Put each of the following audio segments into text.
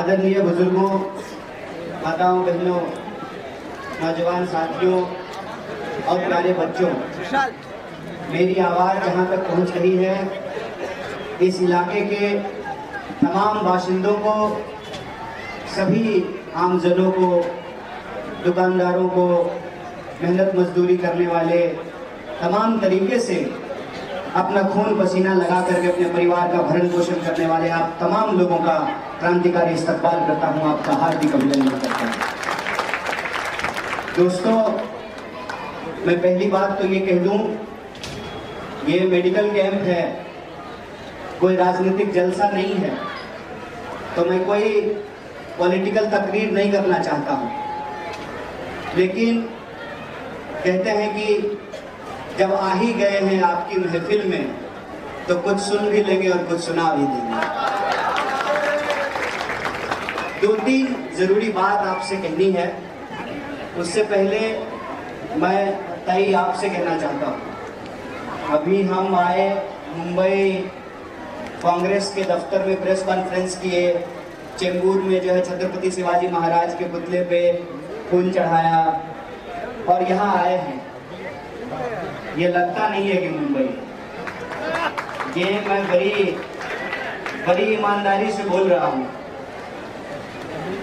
आदरणीय बुजुर्गों, माताओं, बहनों, नौजवान साथियों और प्यारे बच्चों, मेरी आवाज़ जहाँ तक पहुँच रही है, इस इलाके के तमाम बाशिंदों को, सभी आमजनों को, दुकानदारों को, मेहनत मजदूरी करने वाले, तमाम तरीके से अपना खून पसीना लगा करके अपने परिवार का भरण पोषण करने वाले आप तमाम लोगों का क्रांतिकारी इस्तकबाल करता हूं, आपका हार्दिक अभिनंदन करता हूं। दोस्तों, मैं पहली बात तो ये कह दूं, ये मेडिकल कैंप है, कोई राजनीतिक जलसा नहीं है, तो मैं कोई पॉलिटिकल तकरीर नहीं करना चाहता हूं। लेकिन कहते हैं कि जब आ ही गए हैं आपकी महफिल में, तो कुछ सुन भी लेंगे और कुछ सुना भी देंगे। दो तीन जरूरी बात आपसे कहनी है। उससे पहले मैं ताई आपसे कहना चाहता हूँ, अभी हम आए मुंबई कांग्रेस के दफ्तर में, प्रेस कॉन्फ्रेंस किए, चेंबूर में जो है छत्रपति शिवाजी महाराज के पुतले पे फूल चढ़ाया और यहाँ आए हैं। ये लगता नहीं है कि मुंबई, ये मैं बड़ी ईमानदारी से बोल रहा हूँ,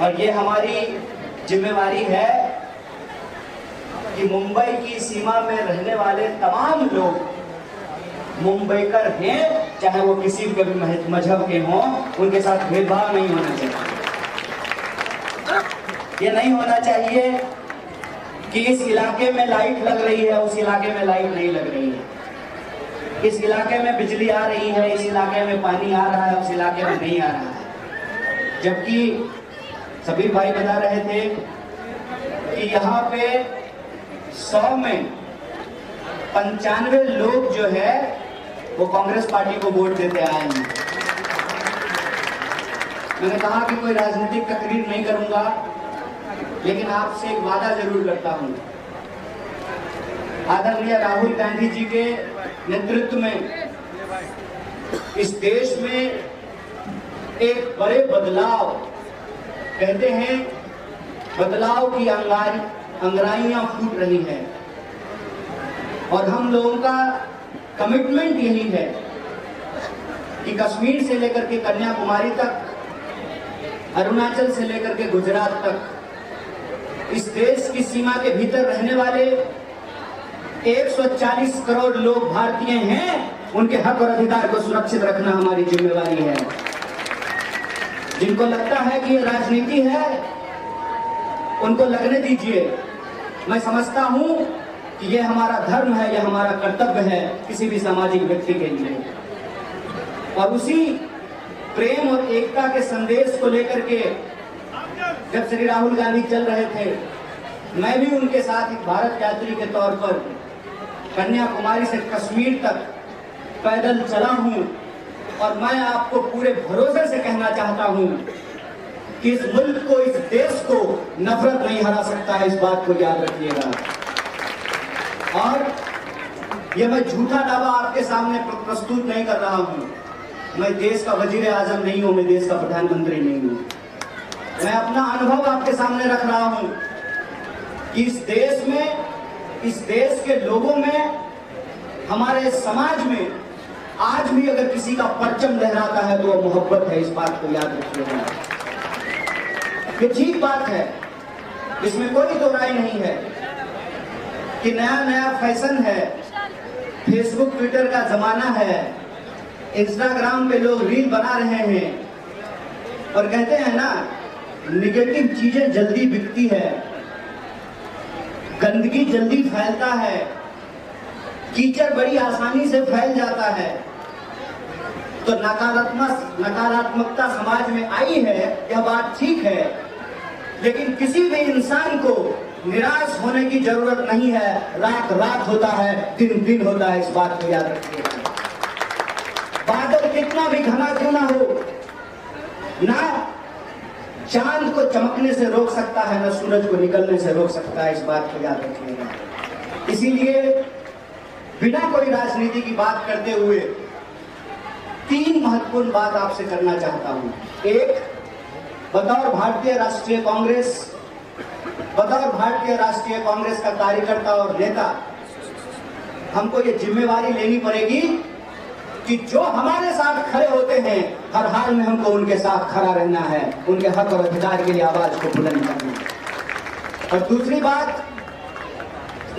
और ये हमारी जिम्मेवारी है कि मुंबई की सीमा में रहने वाले तमाम लोग मुंबईकर हैं, चाहे वो किसी भी मजहब के हों, उनके साथ भेदभाव नहीं होना चाहिए। ये नहीं होना चाहिए कि इस इलाके में लाइट लग रही है, उस इलाके में लाइट नहीं लग रही है, इस इलाके में बिजली आ रही है, इस इलाके में पानी आ रहा है, उस इलाके में नहीं आ रहा है। जबकि सभी भाई बता रहे थे कि यहाँ पे 100 में 95 लोग जो है वो कांग्रेस पार्टी को वोट देते आए हैं। मैंने कहा कि कोई राजनीतिक तकरीर नहीं करूंगा, लेकिन आपसे एक वादा जरूर करता हूं। आदरणीय राहुल गांधी जी के नेतृत्व में इस देश में एक बड़े बदलाव, कहते हैं बदलाव की अंगराइयां फूट रही है, और हम लोगों का कमिटमेंट यही है कि कश्मीर से लेकर के कन्याकुमारी तक, अरुणाचल से लेकर के गुजरात तक, इस देश की सीमा के भीतर रहने वाले 140 करोड़ लोग भारतीय हैं, उनके हक और अधिकार को सुरक्षित रखना हमारी जिम्मेवारी है। जिनको लगता है कि ये राजनीति है, उनको लगने दीजिए। मैं समझता हूं कि ये हमारा धर्म है, ये हमारा कर्तव्य है किसी भी सामाजिक व्यक्ति के लिए। और उसी प्रेम और एकता के संदेश को लेकर के जब श्री राहुल गांधी चल रहे थे, मैं भी उनके साथ एक भारत यात्री के तौर पर कन्याकुमारी से कश्मीर तक पैदल चला हूं, और मैं आपको पूरे भरोसे से कहना चाहता हूं कि इस मुल्क को, इस देश को नफरत नहीं हरा सकता है, इस बात को याद रखिएगा। और ये मैं झूठा दावा आपके सामने प्रस्तुत नहीं कर रहा हूं। मैं देश का वजीर आजम नहीं हूं, मैं देश का प्रधानमंत्री नहीं हूं। मैं अपना अनुभव आपके सामने रख रहा हूं कि इस देश में, इस देश के लोगों में, हमारे समाज में आज भी अगर किसी का परचम लहराता है तो वो मोहब्बत है, इस बात को याद रखिएगा। ये ठीक बात है, इसमें कोई दो राय नहीं है कि नया नया फैशन है, फेसबुक ट्विटर का जमाना है, इंस्टाग्राम पे लोग रील बना रहे हैं, और कहते हैं ना, निगेटिव चीजें जल्दी बिकती है, गंदगी जल्दी फैलता है, कीचड़ बड़ी आसानी से फैल जाता है। तो नकारात्मकता समाज में आई है, यह बात ठीक है, लेकिन किसी भी इंसान को निराश होने की जरूरत नहीं है। रात रात होता है, दिन दिन होता है, इस बात को याद रखिएगा। बादल कितना भी घना क्यों ना हो, ना चांद को चमकने से रोक सकता है, ना सूरज को निकलने से रोक सकता है, इस बात को याद रखिएगा। इसीलिए बिना कोई राजनीति की बात करते हुए 3 महत्वपूर्ण बात आपसे करना चाहता हूं। एक, बतौर भारतीय राष्ट्रीय कांग्रेस का कार्यकर्ता और नेता हमको ये जिम्मेवारी लेनी पड़ेगी कि जो हमारे साथ खड़े होते हैं हर हाल में हमको उनके साथ खड़ा रहना है, उनके हक और अधिकार के लिए आवाज को बुलंद करना है। और दूसरी बात,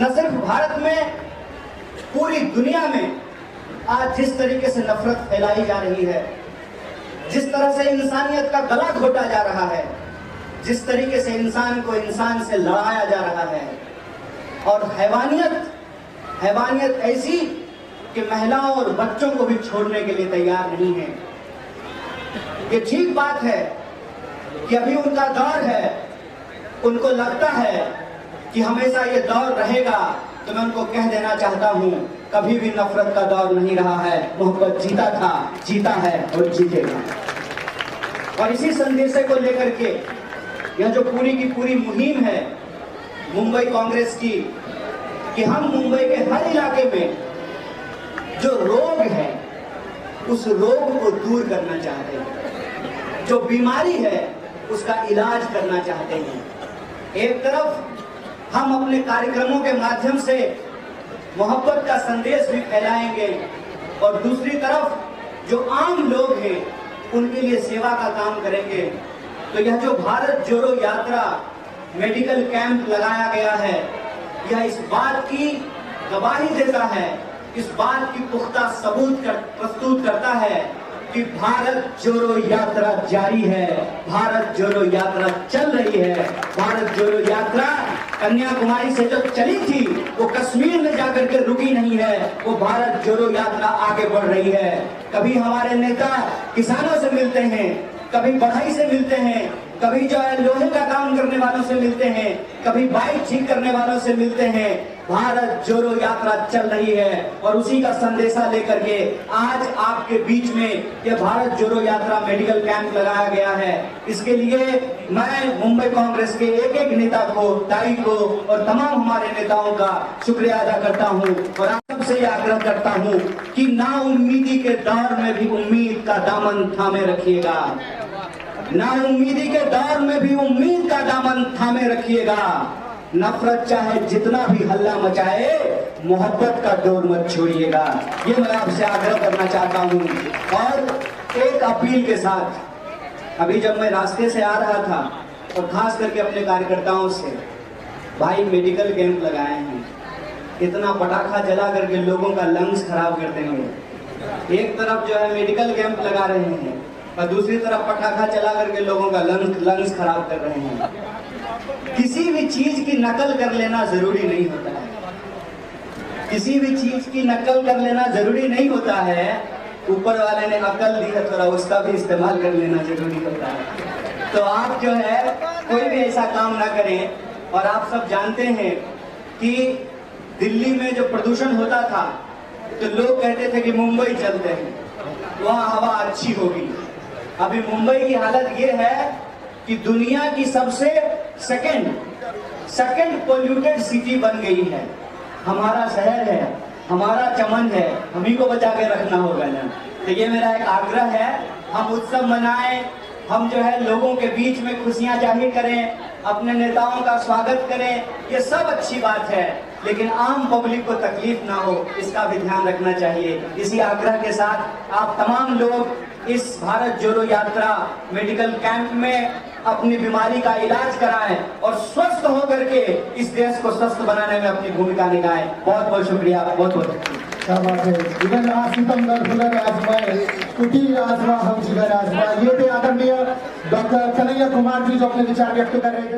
न सिर्फ भारत में, पूरी दुनिया में आज जिस तरीके से नफरत फैलाई जा रही है, जिस तरह से इंसानियत का गला घोटा जा रहा है, जिस तरीके से इंसान को इंसान से लड़ाया जा रहा है, और हैवानियत ऐसी कि महिलाओं और बच्चों को भी छोड़ने के लिए तैयार नहीं है। ये ठीक बात है कि अभी उनका दौर है, उनको लगता है कि हमेशा ये दौर रहेगा, तो मैं उनको कह देना चाहता हूं, कभी भी नफरत का दौर नहीं रहा है। मोहब्बत जीता था, जीता है और जीतेगा। और इसी संदेश को लेकर के यह जो पूरी की पूरी मुहिम है मुंबई कांग्रेस की, कि हम मुंबई के हर इलाके में जो रोग है उस रोग को दूर करना चाहते हैं, जो बीमारी है उसका इलाज करना चाहते हैं। एक तरफ हम अपने कार्यक्रमों के माध्यम से मोहब्बत का संदेश भी फैलाएंगे और दूसरी तरफ जो आम लोग हैं उनके लिए सेवा का काम करेंगे। तो यह जो भारत जोड़ो यात्रा मेडिकल कैंप लगाया गया है, यह इस बात की गवाही देता है, इस बात की पुख्ता सबूत प्रस्तुत करता है कि भारत जोड़ो यात्रा जारी है, भारत जोड़ो यात्रा चल रही है। भारत जोड़ो यात्रा कन्याकुमारी से जो चली थी वो कश्मीर में जाकर के रुकी नहीं है, वो भारत जोड़ो यात्रा आगे बढ़ रही है। कभी हमारे नेता किसानों से मिलते हैं, कभी बढ़ई से मिलते हैं, कभी जो है लोहे का काम करने वालों से मिलते हैं, कभी बाइक ठीक करने वालों से मिलते हैं। भारत जोड़ो यात्रा चल रही है और उसी का संदेशा लेकर के आज आपके बीच में यह भारत जोड़ो यात्रा मेडिकल कैंप लगाया गया है। इसके लिए मैं मुंबई कांग्रेस के एक एक नेता को, दाई को और तमाम हमारे नेताओं का शुक्रिया अदा करता हूं और आप सबसे आग्रह करता हूं कि नाउम्मीदी के दौर में भी उम्मीद का दामन थामे रखिएगा, नाउम्मीदी के दौर में भी उम्मीद का दामन थामे रखिएगा। नफरत चाहे जितना भी हल्ला मचाए, मोहब्बत का डोर मत छोड़िएगा। ये मैं आपसे आग्रह करना चाहता हूँ। और एक अपील के साथ, अभी जब मैं रास्ते से आ रहा था और खास करके अपने कार्यकर्ताओं से, भाई मेडिकल कैंप लगाए हैं, इतना पटाखा जला करके लोगों का लंग्स खराब कर देंगे। एक तरफ जो है मेडिकल कैंप लगा रहे हैं और दूसरी तरफ पटाखा चला करके लोगों का लंग्स खराब कर रहे हैं। किसी भी चीज की नकल कर लेना जरूरी नहीं होता है, किसी भी चीज की नकल कर लेना जरूरी नहीं होता है। ऊपर वाले ने अकल दी है, थोड़ा उसका भी इस्तेमाल कर लेना जरूरी होता है। तो आप जो है कोई भी ऐसा काम ना करें। और आप सब जानते हैं कि दिल्ली में जो प्रदूषण होता था तो लोग कहते थे कि मुंबई चलते हैं, वहाँ हवा अच्छी होगी। अभी मुंबई की हालत ये है कि दुनिया की सबसे सेकंड पोल्यूटेड सिटी बन गई है। हमारा शहर है, हमारा चमन है, हम ही को बचा के रखना होगा ना। तो ये मेरा एक आग्रह है, हम उत्सव मनाएं, हम जो है लोगों के बीच में खुशियां जाहिर करें, अपने नेताओं का स्वागत करें, ये सब अच्छी बात है, लेकिन आम पब्लिक को तकलीफ ना हो इसका भी ध्यान रखना चाहिए। इसी आग्रह के साथ आप तमाम लोग इस भारत जोड़ो यात्रा मेडिकल कैंप में अपनी बीमारी का इलाज कराएं और स्वस्थ होकर के इस देश को स्वस्थ बनाने में अपनी भूमिका निभाएं। बहुत बहुत शुक्रिया, बहुत बहुत क्या बात है। इधर आसिफम दरफुलर आजमाए, कुटी आजमा हम जिगर आजमा, ये थे आदरणीय डॉक्टर कन्हैया कुमार जी जो अपने विचार व्यक्त कर रहे थे।